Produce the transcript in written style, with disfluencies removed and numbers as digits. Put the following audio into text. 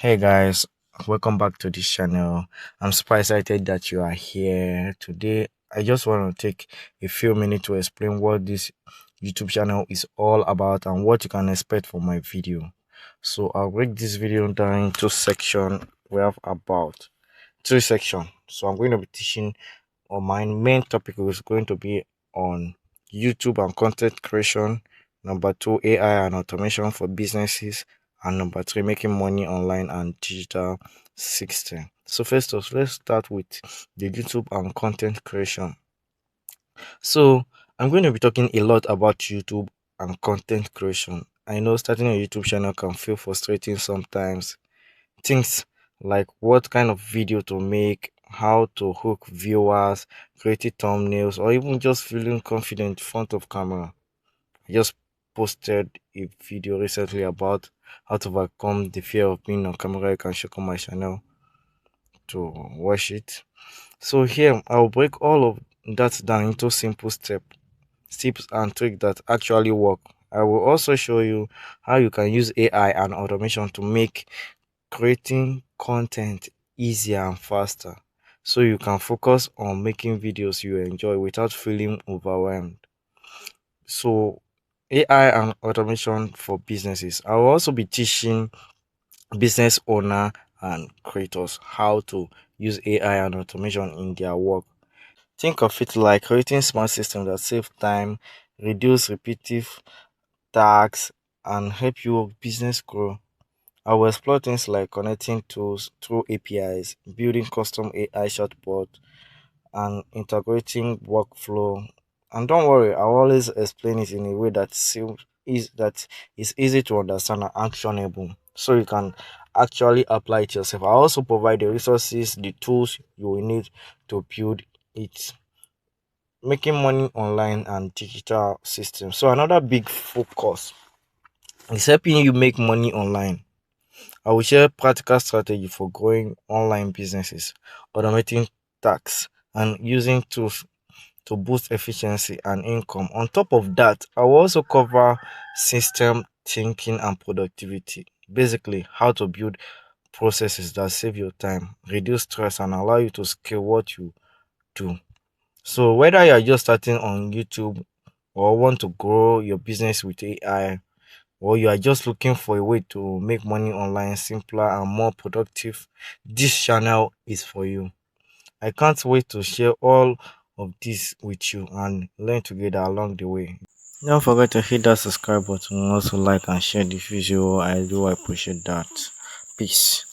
Hey guys, welcome back to this channel. I'm super excited that you are here today. I just want to take a few minutes to explain what this YouTube channel is all about and what you can expect from my video. So I'll break this video down into sections. We have about three sections. So I'm going to be teaching, or my main topic is going to be on YouTube and content creation. Number two, AI and automation for businesses. And number three, making money online and digital system. So first off, let's start with the YouTube and content creation. So I'm going to be talking a lot about YouTube and content creation. I know starting a YouTube channel can feel frustrating sometimes. Things like what kind of video to make, how to hook viewers, creating thumbnails, or even just feeling confident in front of camera. I just posted a video recently about how to overcome the fear of being on camera. You can check on my channel to watch it. So here I'll break all of that down into simple tips and tricks that actually work. I will also show you how you can use AI and automation to make creating content easier and faster, so you can focus on making videos you enjoy without feeling overwhelmed. So AI and automation for businesses. I will also be teaching business owner and creators how to use AI and automation in their work. Think of it like creating smart systems that save time, reduce repetitive tasks, and help your business grow. I will explore things like connecting tools through APIs, building custom AI chatbot, and integrating workflow. And don't worry, I'll always explain it in a way that is easy to understand and actionable, so you can actually apply it yourself. I also provide the resources, the tools you will need to build it. Making money online and digital systems. So another big focus is helping you make money online. I will share practical strategy for growing online businesses, automating tasks, and using tools to boost efficiency and income. On top of that, I will also cover system thinking and productivity. Basically, how to build processes that save your time, reduce stress, and allow you to scale what you do. So, whether you are just starting on YouTube or want to grow your business with AI, or you are just looking for a way to make money online simpler and more productive, this channel is for you. I can't wait to share all of this with you and learn together along the way. Don't forget to hit that subscribe button, also like and share the video. I do appreciate that. Peace.